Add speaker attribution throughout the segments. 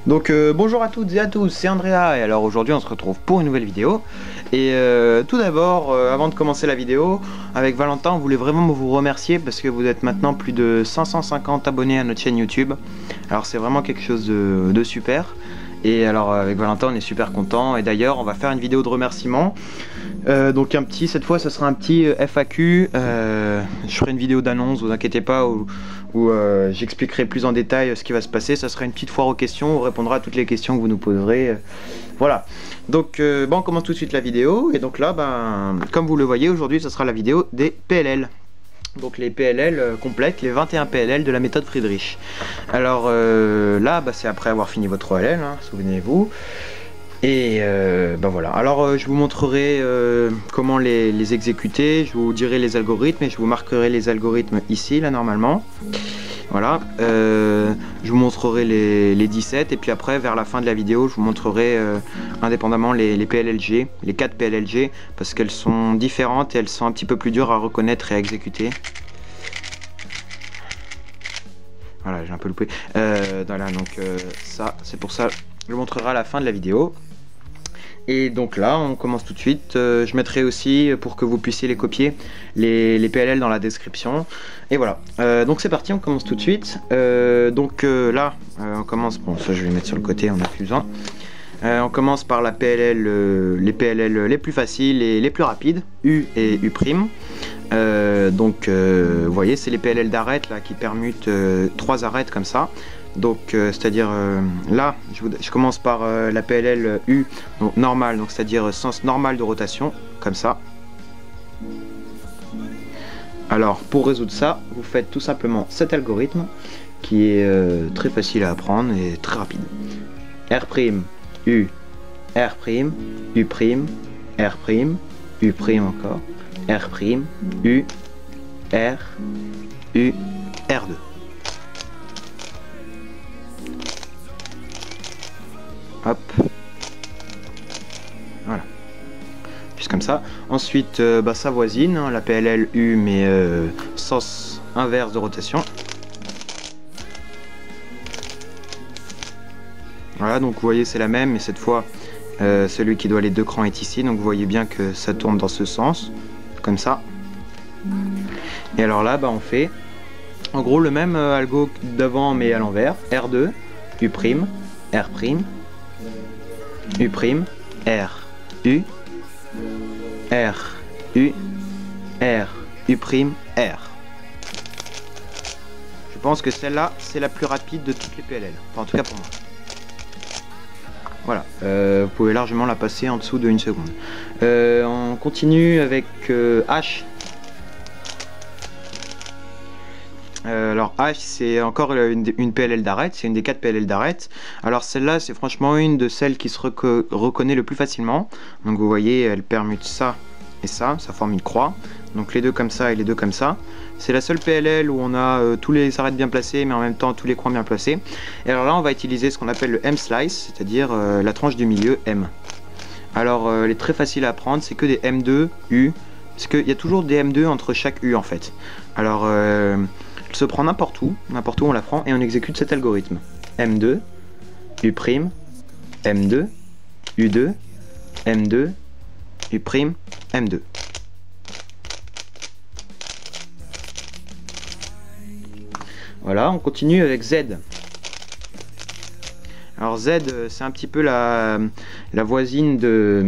Speaker 1: Donc bonjour à toutes et à tous, c'est Andrea et alors aujourd'hui on se retrouve pour une nouvelle vidéo. Et tout d'abord, avant de commencer la vidéo, avec Valentin on voulait vraiment vous remercier parce que vous êtes maintenant plus de 550 abonnés à notre chaîne YouTube. Alors c'est vraiment quelque chose de super. Et alors avec Valentin on est super content et d'ailleurs on va faire une vidéo de remerciement. Donc cette fois ça sera un petit FAQ. Je ferai une vidéo d'annonce, vous inquiétez pas, où j'expliquerai plus en détail ce qui va se passer. Ça sera une petite foire aux questions, on répondra à toutes les questions que vous nous poserez. Voilà, donc on commence tout de suite la vidéo. Et donc là, comme vous le voyez, aujourd'hui ça sera la vidéo des PLL. Donc les PLL complètes, les 21 PLL de la méthode Friedrich. Alors là, c'est après avoir fini votre OLL, hein, souvenez-vous. Et voilà, alors je vous montrerai comment les exécuter, je vous dirai les algorithmes et je vous marquerai les algorithmes ici, là normalement. Voilà, je vous montrerai les 17 et puis après vers la fin de la vidéo je vous montrerai indépendamment les PLLG, les 4 PLLG, parce qu'elles sont différentes et elles sont un petit peu plus dures à reconnaître et à exécuter. Voilà, j'ai un peu loupé. Voilà, donc ça, c'est pour ça, je vous montrerai à la fin de la vidéo. Et donc là, on commence tout de suite. Je mettrai aussi, pour que vous puissiez les copier, les PLL dans la description. Et voilà. Donc c'est parti, on commence tout de suite. Là, on commence... Bon, ça je vais mettre sur le côté, on n'a plus besoin. On commence par la PLL, les PLL les plus faciles et les plus rapides, U et U'. Vous voyez, c'est les PLL d'arrête là qui permutent 3 arêtes comme ça. Donc c'est-à-dire là je commence par la PLL U, donc normal, donc c'est-à-dire sens normal de rotation, comme ça. Alors pour résoudre ça, vous faites tout simplement cet algorithme qui est très facile à apprendre et très rapide. R', U, R', U', R', U' encore, R', U, R, U, R2. Hop, voilà, juste comme ça. Ensuite, ça voisine, hein, la PLL U, mais sens inverse de rotation. Voilà, donc vous voyez, c'est la même, mais cette fois, celui qui doit les 2 crans est ici, donc vous voyez bien que ça tourne dans ce sens, comme ça. Et alors là, on fait, en gros, le même algo d'avant, mais à l'envers. R2, U', R', U', R, U, R, U, R, U', R. Je pense que celle-là, c'est la plus rapide de toutes les PLL. Enfin, en tout cas pour moi. Voilà, vous pouvez largement la passer en dessous de 1 seconde. On continue avec H. Alors H, c'est encore une PLL d'arrête, c'est une des 4 PLL d'arrête. Alors celle-là, c'est franchement une de celles qui se reconnaît le plus facilement. Donc vous voyez, elle permute ça et ça forme une croix. Donc les deux comme ça et les deux comme ça. C'est la seule PLL où on a tous les arêtes bien placés, mais en même temps tous les coins bien placés. Et alors là, on va utiliser ce qu'on appelle le M-slice, c'est-à-dire la tranche du milieu M. Alors elle est très facile à apprendre, c'est que des M2, U, parce qu'il y a toujours des M2 entre chaque U en fait. Alors elle se prend n'importe où on la prend et on exécute cet algorithme. M2, U', M2, U2, M2, U', M2. Voilà, on continue avec Z. Alors Z, c'est un petit peu la voisine de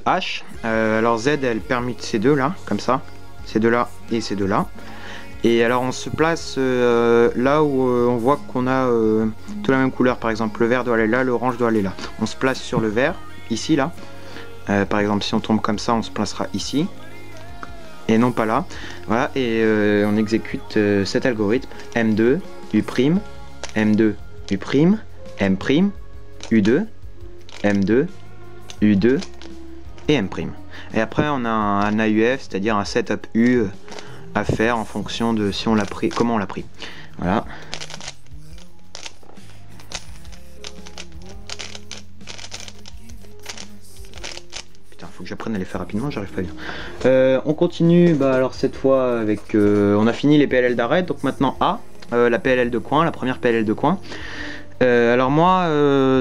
Speaker 1: H. Alors Z, elle permute ces deux là, comme ça, ces deux là et ces deux là. Et alors on se place là où on voit qu'on a toute la même couleur. Par exemple, le vert doit aller là, l'orange doit aller là. On se place sur le vert, ici là. Par exemple, si on tombe comme ça, on se placera ici. Et non pas là. Voilà, et on exécute cet algorithme. M2, U', M2, U', M', U2, M2, U2 et M'. Et après on a un AUF, c'est-à-dire un setup U à faire en fonction de si on l'a pris, comment on l'a pris. Voilà. Faut que j'apprenne à les faire rapidement, j'arrive pas bien. On continue, alors cette fois avec... on a fini les PLL d'arrêt, donc maintenant A, la PLL de coin, la première PLL de coin. Alors moi,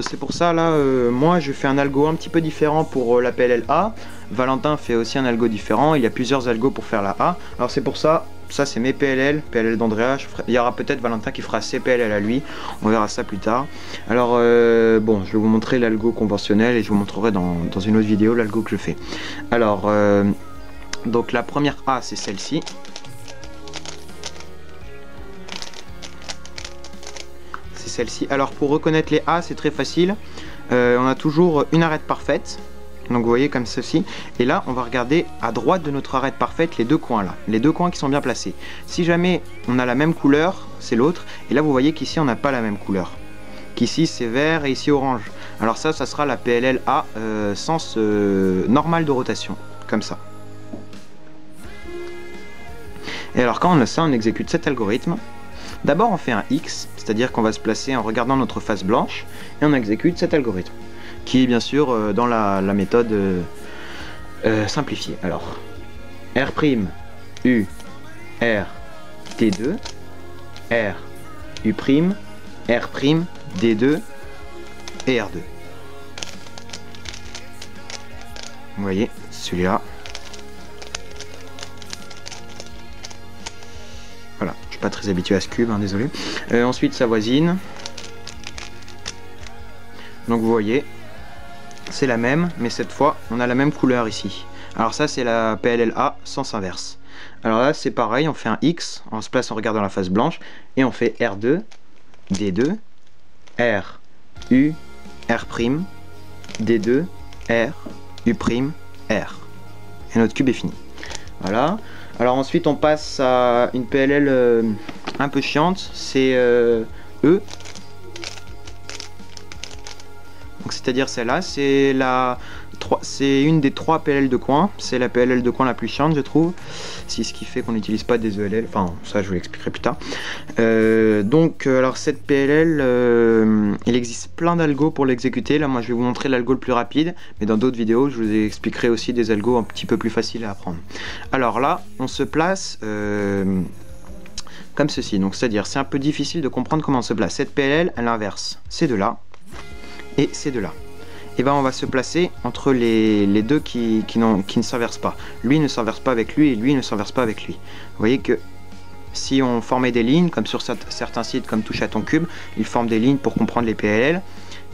Speaker 1: c'est pour ça là, moi je fais un algo un petit peu différent pour la PLL A. Valentin fait aussi un algo différent, il y a plusieurs algos pour faire la A. Alors c'est pour ça, ça c'est mes PLL d'Andrea. Il y aura peut-être Valentin qui fera ses PLL à lui, on verra ça plus tard. Alors bon, je vais vous montrer l'algo conventionnel et je vous montrerai dans une autre vidéo l'algo que je fais. Alors, donc la première A c'est celle-ci. Celle-ci. Alors pour reconnaître les A c'est très facile, on a toujours une arête parfaite, donc vous voyez comme ceci, et là on va regarder à droite de notre arête parfaite les deux coins là, les deux coins qui sont bien placés. Si jamais on a la même couleur, c'est l'autre, et là vous voyez qu'ici on n'a pas la même couleur, qu'ici c'est vert et ici orange. Alors ça sera la PLL A sens normal de rotation, comme ça. Et alors quand on a ça, on exécute cet algorithme. D'abord on fait un X, c'est-à-dire qu'on va se placer en regardant notre face blanche, et on exécute cet algorithme, qui est bien sûr dans la méthode simplifiée. Alors, R', U, R, D2, R, U', R', D2 et R2. Vous voyez, celui-là. Voilà, je suis pas très habitué à ce cube, hein, désolé. Ensuite sa voisine. Donc vous voyez, c'est la même, mais cette fois on a la même couleur ici. Alors ça c'est la PLL A sens inverse. Alors là c'est pareil, on fait un X, on se place en regardant la face blanche, et on fait R2, D2, R, U, R', D2, R, U', R. Et notre cube est fini. Voilà. Alors ensuite on passe à une PLL un peu chiante, c'est E. Donc c'est-à-dire celle-là, c'est une des 3 PLL de coin, c'est la PLL de coin la plus chiante je trouve, c'est ce qui fait qu'on n'utilise pas des ELL, enfin ça je vous l'expliquerai plus tard. Alors cette PLL, il existe plein d'algos pour l'exécuter, là moi je vais vous montrer l'algo le plus rapide, mais dans d'autres vidéos je vous expliquerai aussi des algos un petit peu plus faciles à apprendre. Alors là, on se place comme ceci, donc c'est-à-dire c'est un peu difficile de comprendre comment on se place. Cette PLL, elle inverse ces deux-là et ces deux-là. Et ben on va se placer entre les deux qui ne s'inversent pas. Lui ne s'inverse pas avec lui et lui ne s'inverse pas avec lui. Vous voyez que si on formait des lignes, comme sur certains sites comme Touche à ton cube, ils forment des lignes pour comprendre les PLL.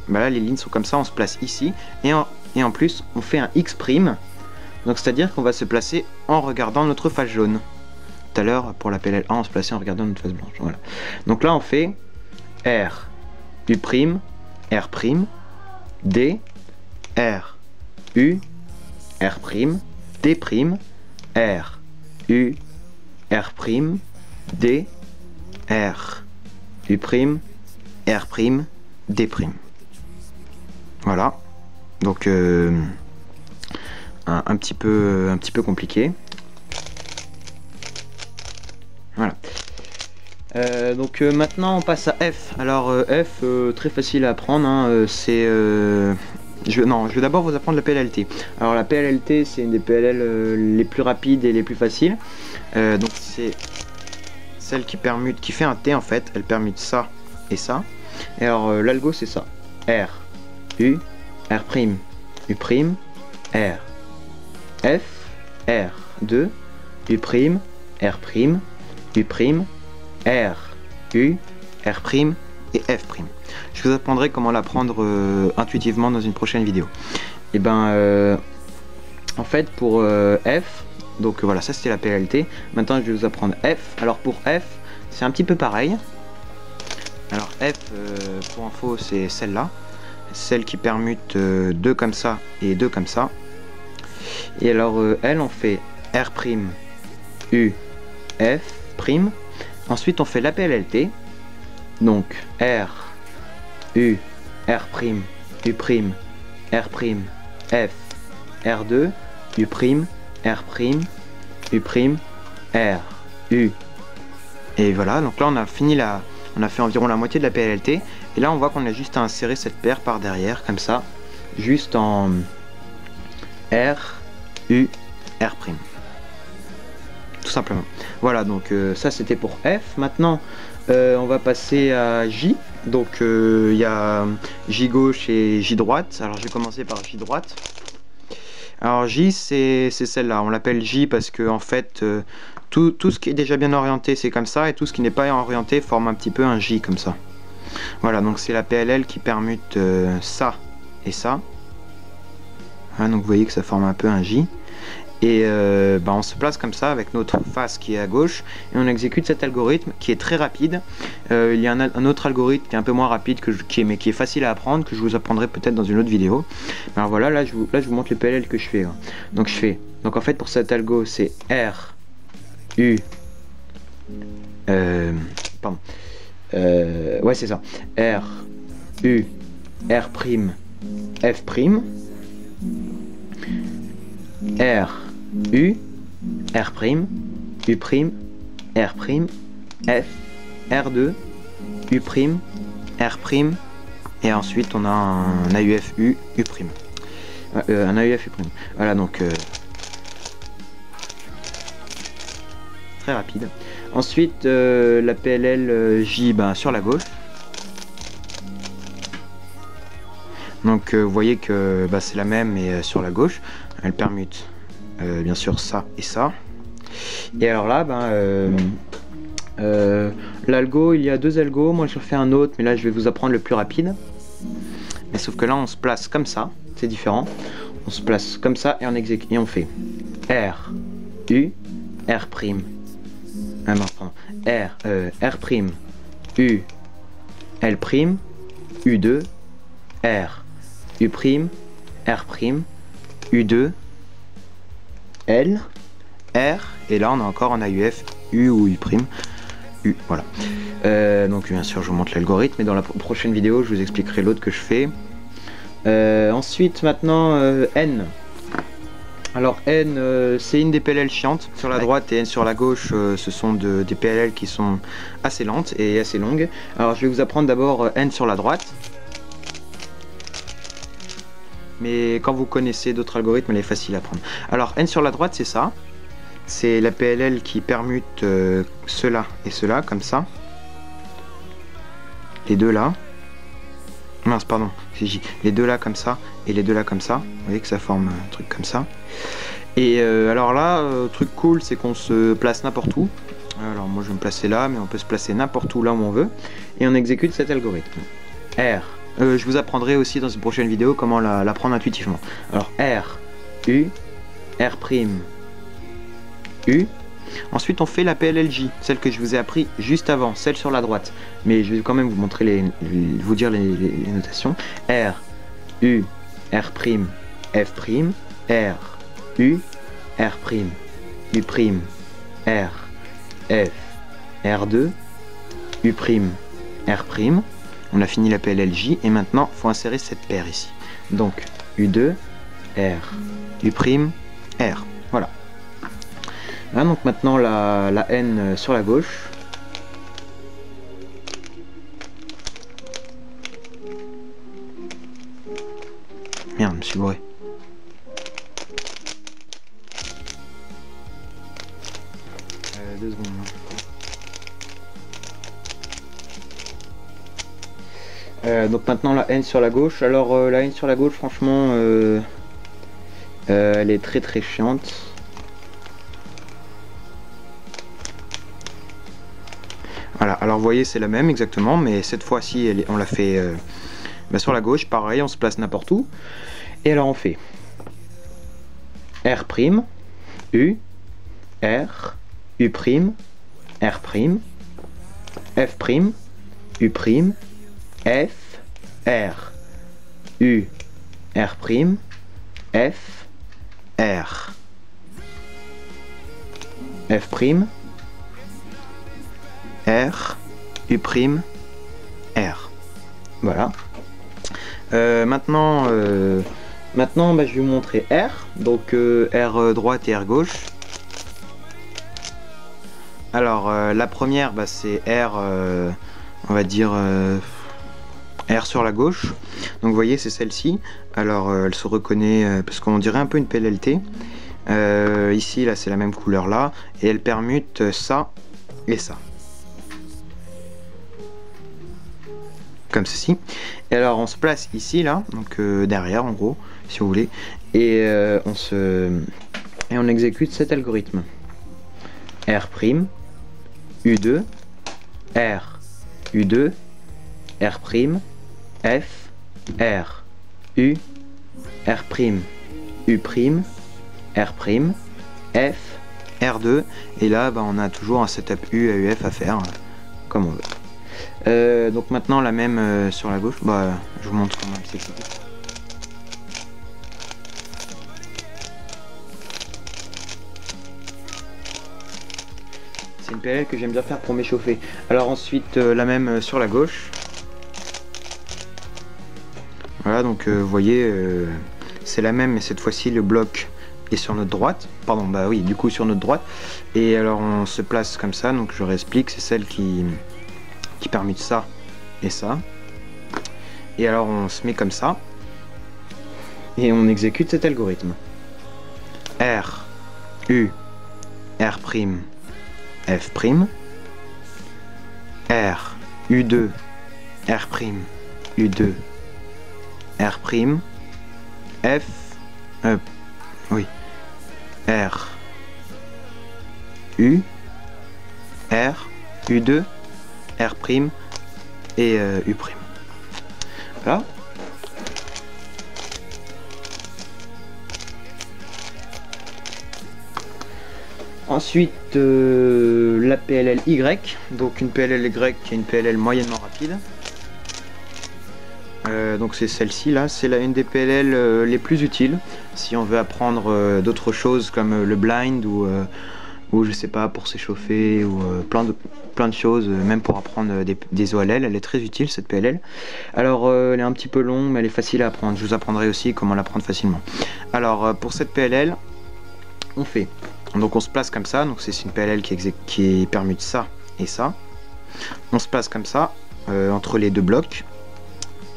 Speaker 1: Ben là les lignes sont comme ça, on se place ici. Et en plus on fait un X'. Donc c'est-à-dire qu'on va se placer en regardant notre face jaune. Tout à l'heure pour la PLL 1 on se plaçait en regardant notre face blanche. Voilà. Donc là on fait R, U', R', D, R, U, R', D', R, U, R', D, R, U', R', D'. Voilà. Donc un petit peu compliqué. Voilà. Donc maintenant on passe à F. Alors F, très facile à apprendre, hein, c'est... je vais d'abord vous apprendre la PLLT. Alors la PLLT c'est une des PLL les plus rapides et les plus faciles. Donc c'est celle qui fait un T en fait, elle permute ça et ça. Et alors l'algo c'est ça. R, U, R', U', R, F, R, 2, U', R', U', R, U, R' et F'. Je vous apprendrai comment l'apprendre intuitivement dans une prochaine vidéo. Et ben, en fait, pour F, donc voilà, ça c'était la PLLT. Maintenant, je vais vous apprendre F. Alors pour F, c'est un petit peu pareil. Alors F, pour info, c'est celle-là. Celle qui permute 2 comme ça et 2 comme ça. Et alors, elle, on fait R', U, F'. Ensuite on fait la PLLT, donc R, U, R', U', R', F, R2, U', R', U', R, U. Et voilà, donc là on a fini on a fait environ la moitié de la PLLT, et là on voit qu'on a juste à insérer cette paire par derrière, comme ça, juste en R, U, R'. Tout simplement. Voilà, donc ça c'était pour F. Maintenant on va passer à J. Donc il y a J gauche et J droite. Alors je vais commencer par J droite. Alors J c'est celle-là, on l'appelle J parce que en fait tout ce qui est déjà bien orienté c'est comme ça, et tout ce qui n'est pas orienté forme un petit peu un J comme ça. Voilà, donc c'est la PLL qui permute ça et ça. Voilà, donc vous voyez que ça forme un peu un J. Et on se place comme ça avec notre face qui est à gauche et on exécute cet algorithme qui est très rapide. Il y a un autre algorithme qui est un peu moins rapide, mais qui est facile à apprendre, que je vous apprendrai peut-être dans une autre vidéo. Alors voilà, là je vous montre les PLL que je fais. Donc donc en fait pour cet algo c'est R, U, ouais c'est ça, R, U, R', F', R, U, R', U', R', F, R2, U', R', et ensuite on a un AUF U, U'. Un AUF U'. Voilà, donc très rapide. Ensuite la PLL J sur la gauche. Donc vous voyez que c'est la même, mais sur la gauche. Elle permute bien sûr ça et ça. Et alors là l'algo, il y a deux algos. Moi je fais un autre, mais là je vais vous apprendre le plus rapide. Mais sauf que là on se place comme ça, c'est différent. On se place comme ça et on exécute et on fait R, U, R', R', U, L', U2, R, U', R', U2, L, R, et là on a encore un AUF U ou U', U, voilà. Donc bien sûr je vous montre l'algorithme, et dans la prochaine vidéo je vous expliquerai l'autre que je fais. Ensuite maintenant N. Alors N c'est une des PLL chiantes sur la droite, et N sur la gauche ce sont des PLL qui sont assez lentes et assez longues. Alors je vais vous apprendre d'abord N sur la droite. Mais quand vous connaissez d'autres algorithmes, elle est facile à prendre. Alors N sur la droite c'est ça. C'est la PLL qui permute cela et cela comme ça. Les deux là. Mince pardon, c'est J. Les deux là comme ça et les deux là comme ça. Vous voyez que ça forme un truc comme ça. Et alors là, truc cool, c'est qu'on se place n'importe où. Alors moi je vais me placer là, mais on peut se placer n'importe où là où on veut. Et on exécute cet algorithme. R. Je vous apprendrai aussi dans une prochaine vidéo comment l'apprendre intuitivement. Alors R, U, R', U. Ensuite on fait la PLLJ, celle que je vous ai appris juste avant, celle sur la droite. Mais je vais quand même vous montrer vous dire les notations. R, U, R', F', R, U, R', U', R, F, R2, U', R'. On a fini la PLLJ et maintenant il faut insérer cette paire ici. Donc U2, R, U', R. Voilà. Là, donc maintenant la N sur la gauche. Merde, je me suis bourré. Deux secondes. Donc maintenant la N sur la gauche. Alors la N sur la gauche, franchement elle est très très chiante. Voilà, alors vous voyez c'est la même exactement, mais cette fois-ci on l'a fait sur la gauche, pareil, on se place n'importe où. Et alors on fait R', U, R, U', R', F', U', F, R, U, R', F, R, F', R, U', R. Voilà. Maintenant je vais vous montrer R. Donc R droite et R gauche. Alors la première c'est R, on va dire R sur la gauche. Donc vous voyez c'est celle-ci. Alors elle se reconnaît parce qu'on dirait un peu une PLLT. Ici, là, c'est la même couleur là, et elle permute ça et ça. Comme ceci. Et alors, on se place ici, là, donc derrière, en gros, si vous voulez, et on exécute cet algorithme. R', U2, R, U2, R', F, R, U, R', U', R', F, R2, et là bah, on a toujours un setup U et UF à faire, comme on veut. Donc maintenant la même sur la gauche, bah, je vous montre comment elle s'exécute. C'est une PLL que j'aime bien faire pour m'échauffer. Alors ensuite la même sur la gauche. Voilà, donc vous voyez, c'est la même, mais cette fois-ci le bloc est sur notre droite. Pardon, bah oui, du coup sur notre droite. Et alors on se place comme ça, donc je réexplique, c'est celle qui permute ça et ça. Et alors on se met comme ça. Et on exécute cet algorithme. R, U, R', F', R, U2, R', U2, R', F, oui, R, U, R, U2, R' et U'. Voilà. Ensuite, la PLL Y, donc une PLL Y qui est une PLL moyennement rapide. Donc c'est celle-ci là, c'est une des PLL les plus utiles si on veut apprendre d'autres choses comme le blind ou je sais pas pour s'échauffer ou plein de choses, même pour apprendre des OLL, elle est très utile cette PLL. Alors elle est un petit peu longue mais elle est facile à apprendre, je vous apprendrai aussi comment l'apprendre facilement. Alors pour cette PLL, on fait, donc on se place comme ça, donc c'est une PLL qui permute ça et ça. On se place comme ça entre les deux blocs,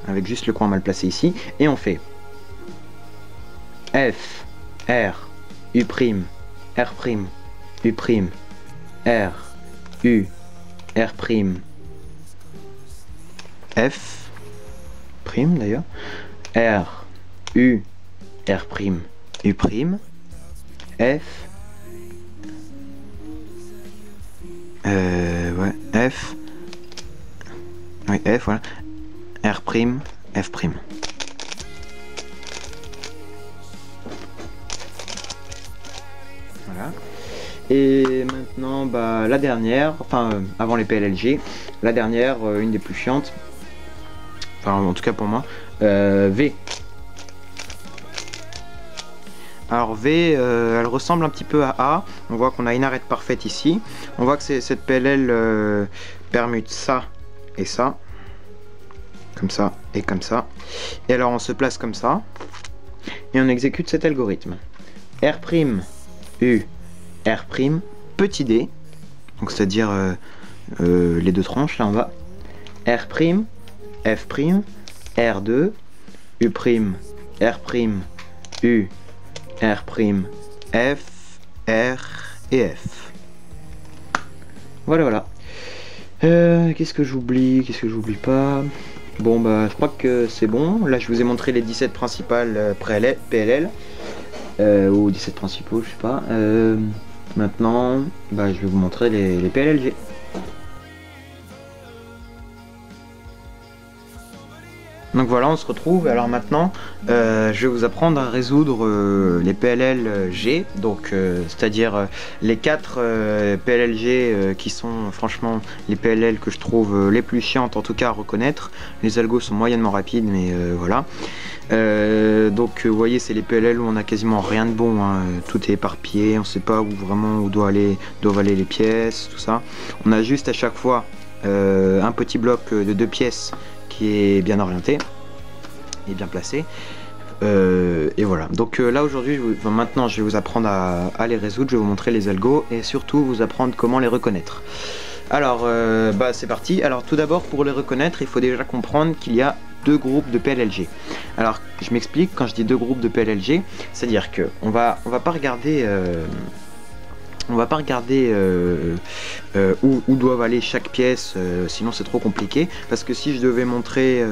Speaker 1: avec juste le coin mal placé ici, et on fait F, R, U', R', U', R, U, R', F, prime d'ailleurs, R, U, R', U', F, ouais, F, oui, F, voilà, R', F'. Voilà. Et maintenant, bah, la dernière, enfin avant les PLLG, la dernière, une des plus chiantes, enfin en tout cas pour moi, V. Alors V, elle ressemble un petit peu à A, on voit qu'on a une arête parfaite ici, on voit que cette PLL permute ça et ça. Comme ça et comme ça. Et alors on se place comme ça et on exécute cet algorithme. R', U, R', petit d, donc c'est-à-dire les deux tranches là en bas. R', F', R2, U', R', U, R', F, R et F. Voilà. Qu'est-ce que j'oublie? Qu'est-ce que j'oublie pas? Bon bah je crois que c'est bon, là je vous ai montré les 17 principales PLL, ou 17 principaux, je sais pas. Maintenant bah, je vais vous montrer les PLLG. Donc voilà, on se retrouve. Alors maintenant, je vais vous apprendre à résoudre les PLLG, donc c'est-à-dire les 4 PLLG qui sont franchement les PLL que je trouve les plus chiantes en tout cas à reconnaître. Les algos sont moyennement rapides, mais voilà. Donc vous voyez, c'est les PLL où on a quasiment rien de bon, hein. Tout est éparpillé, on sait pas où doivent aller les pièces, tout ça. On a juste à chaque fois un petit bloc de 2 pièces qui est bien orienté et bien placé, et voilà. Donc là aujourd'hui, maintenant je vais vous apprendre à les résoudre, je vais vous montrer les algos et surtout vous apprendre comment les reconnaître. Alors bah c'est parti. Alors tout d'abord, pour les reconnaître, il faut déjà comprendre qu'il y a deux groupes de PLLG. Alors je m'explique, quand je dis deux groupes de PLLG, c'est-à-dire que on va pas regarder où doivent aller chaque pièce, sinon c'est trop compliqué, parce que si je devais montrer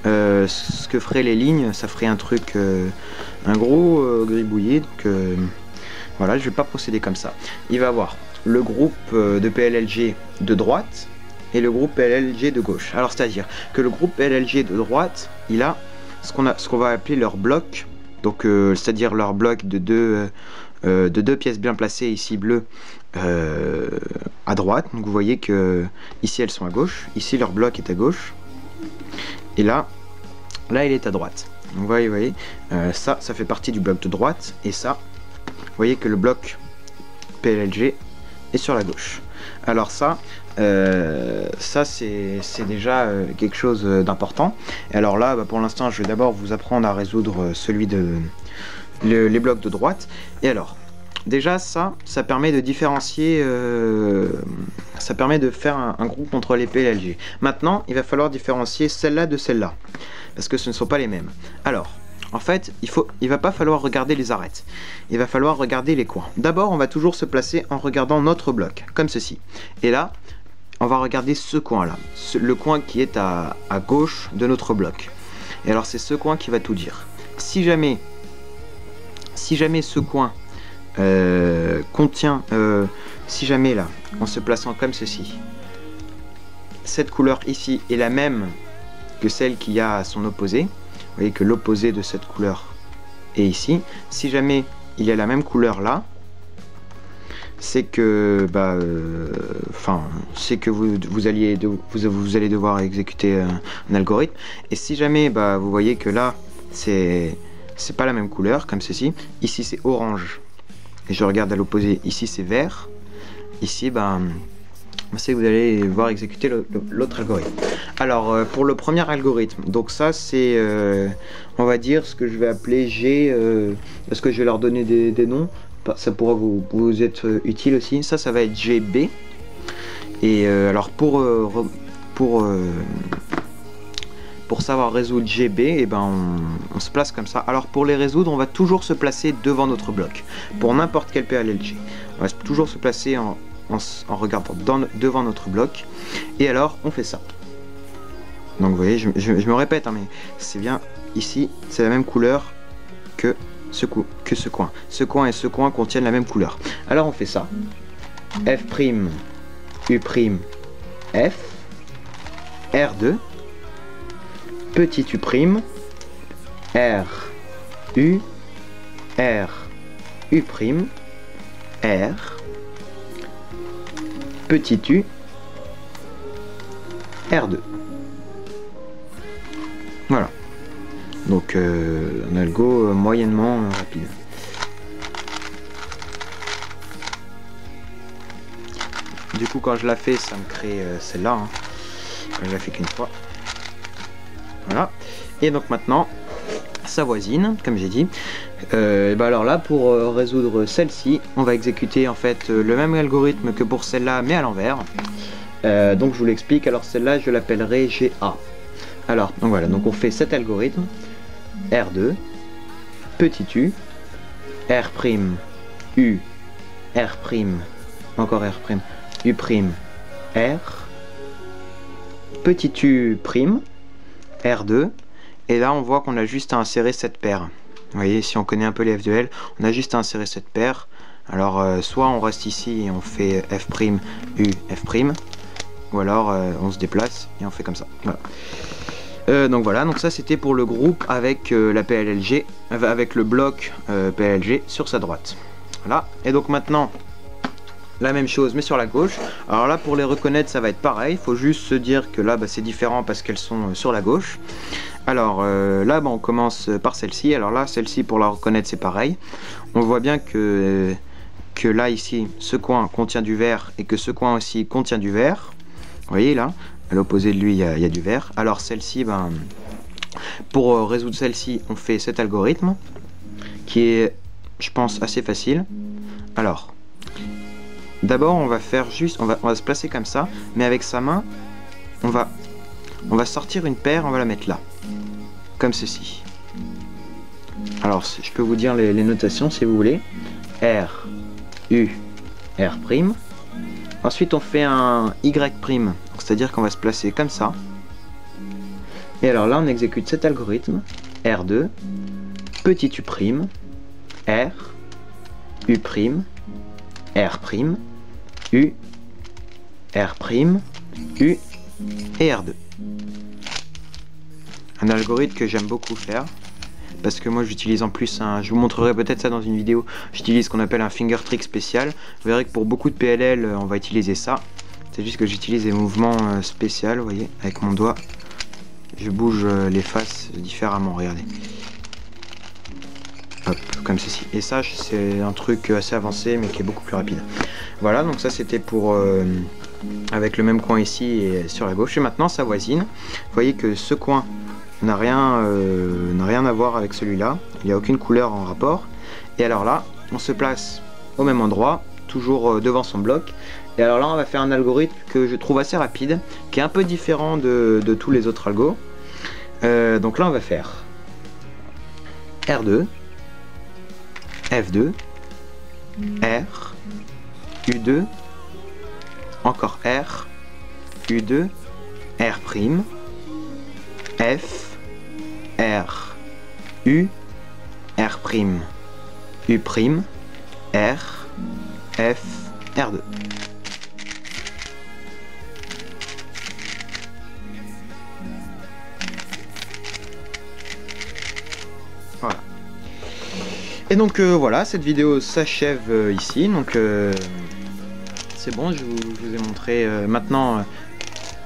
Speaker 1: ce que feraient les lignes, ça ferait un truc, un gros gribouillis, donc voilà, je vais pas procéder comme ça. Il va y avoir le groupe de PLLG de droite et le groupe PLLG de gauche. Alors c'est à dire que le groupe PLLG de droite, il a ce qu'on va appeler leur bloc, donc c'est à dire leur bloc de deux pièces bien placées, ici bleues à droite. Donc vous voyez que ici elles sont à gauche, ici leur bloc est à gauche, et là il est à droite. Donc vous voyez, ça fait partie du bloc de droite, et ça, vous voyez que le bloc PLLG est sur la gauche. Alors ça c'est déjà quelque chose d'important. Et alors là, pour l'instant, je vais d'abord vous apprendre à résoudre les blocs de droite. Et alors, déjà ça permet de différencier, ça permet de faire un groupe entre les PLLG. Maintenant, il va falloir différencier celle-là de celle-là, parce que ce ne sont pas les mêmes. Alors, en fait, il va pas falloir regarder les arêtes, il va falloir regarder les coins. D'abord, on va toujours se placer en regardant notre bloc, comme ceci. Et là, on va regarder ce coin-là, le coin qui est à gauche de notre bloc. Et alors, c'est ce coin qui va tout dire. Si jamais ce coin contient, si jamais là, en se plaçant comme ceci, cette couleur ici est la même que celle qu'il y a à son opposé, vous voyez que l'opposé de cette couleur est ici. Si jamais il y a la même couleur là, c'est que c'est que vous allez devoir exécuter un algorithme. Et si jamais vous voyez que là c'est pas la même couleur, comme ceci, ici c'est orange et je regarde à l'opposé, ici c'est vert, ici c'est que vous allez devoir exécuter l'autre algorithme. Alors pour le premier algorithme, donc ça c'est on va dire ce que je vais appeler G, parce que je vais leur donner des noms, ça pourra vous être utile aussi. Ça va être GB. Et alors pour savoir résoudre GB, on se place comme ça. Alors pour les résoudre, on va toujours se placer devant notre bloc, pour n'importe quel PLLG. On va toujours se placer en regardant devant notre bloc, et alors on fait ça. Donc vous voyez, je me répète, mais c'est bien ici, c'est la même couleur que ce coin. Ce coin et ce coin contiennent la même couleur. Alors on fait ça. F', U', F, R2, petit U', R, U, R, U', R, petit U, R2. Voilà. Donc un algo moyennement rapide. Du coup quand je la fais, ça me crée celle-là. Je la fais qu'une fois. Voilà. Et donc maintenant, sa voisine, comme j'ai dit. Alors là, pour résoudre celle-ci, on va exécuter en fait le même algorithme que pour celle-là, mais à l'envers. Donc je vous l'explique. Alors celle-là, je l'appellerai GA. Alors, donc voilà, donc on fait cet algorithme. R2, petit U, R', U, R', encore R', U', R, petit U', R2, et là on voit qu'on a juste à insérer cette paire. Vous voyez, si on connaît un peu les F de L, on a juste à insérer cette paire. Alors soit on reste ici et on fait F', U, F', ou alors on se déplace et on fait comme ça. Voilà. Donc voilà, donc ça c'était pour le groupe avec la PLLG, avec le bloc PLLG sur sa droite. Voilà, et donc maintenant la même chose mais sur la gauche. Alors là pour les reconnaître ça va être pareil, il faut juste se dire que là c'est différent parce qu'elles sont sur la gauche. Alors là on commence par celle-ci. Alors là celle-ci pour la reconnaître c'est pareil. On voit bien que là ici ce coin contient du vert et que ce coin aussi contient du vert. Vous voyez là, à l'opposé de lui il y a du vert. Alors celle-ci, pour résoudre celle-ci on fait cet algorithme qui est je pense assez facile. Alors d'abord on va faire juste, on va se placer comme ça, mais avec sa main on va sortir une paire, on va la mettre là. comme ceci. Alors je peux vous dire les notations si vous voulez. R, U, R'. Ensuite on fait un Y', c'est-à-dire qu'on va se placer comme ça. Et alors là on exécute cet algorithme. R2, petit U', R, U', R', U, R', U et R2. Un algorithme que j'aime beaucoup faire, parce que moi j'utilise en plus je vous montrerai peut-être ça dans une vidéo, j'utilise ce qu'on appelle un finger trick spécial. Vous verrez que pour beaucoup de PLL on va utiliser ça. C'est juste que j'utilise des mouvements spéciaux, vous voyez, avec mon doigt. Je bouge les faces différemment, regardez. Hop, comme ceci. Et ça c'est un truc assez avancé mais qui est beaucoup plus rapide. Voilà, donc ça c'était pour avec le même coin ici et sur la gauche. Et maintenant ça voisine. Vous voyez que ce coin n'a rien à voir avec celui-là. Il n'y a aucune couleur en rapport. Et alors là, on se place au même endroit, toujours devant son bloc. Et alors là, on va faire un algorithme que je trouve assez rapide, qui est un peu différent de tous les autres algos. Donc là, on va faire R2, F2, R, U2, encore R, U2, R', F, R, U, R', U', R, F, R2. Voilà. Et donc voilà, cette vidéo s'achève ici. Donc c'est bon, je vous ai montré. Maintenant,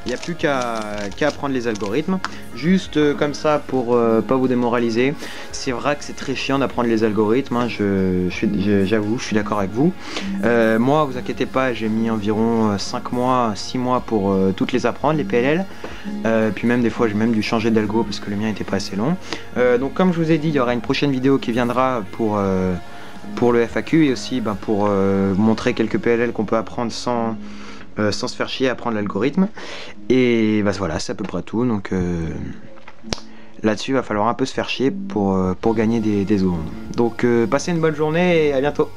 Speaker 1: il n'y a plus qu'à apprendre les algorithmes. Juste comme ça pour pas vous démoraliser. C'est vrai que c'est très chiant d'apprendre les algorithmes, hein, j'avoue, je suis d'accord avec vous. Moi, vous inquiétez pas, j'ai mis environ 5 mois, 6 mois pour toutes les apprendre, les PLL. Puis même des fois, j'ai même dû changer d'algo parce que le mien n'était pas assez long. Donc comme je vous ai dit, il y aura une prochaine vidéo qui viendra pour le FAQ et aussi pour montrer quelques PLL qu'on peut apprendre sans se faire chier à apprendre l'algorithme. Et voilà, c'est à peu près tout. Donc là-dessus, il va falloir un peu se faire chier pour gagner des secondes. Donc passez une bonne journée et à bientôt.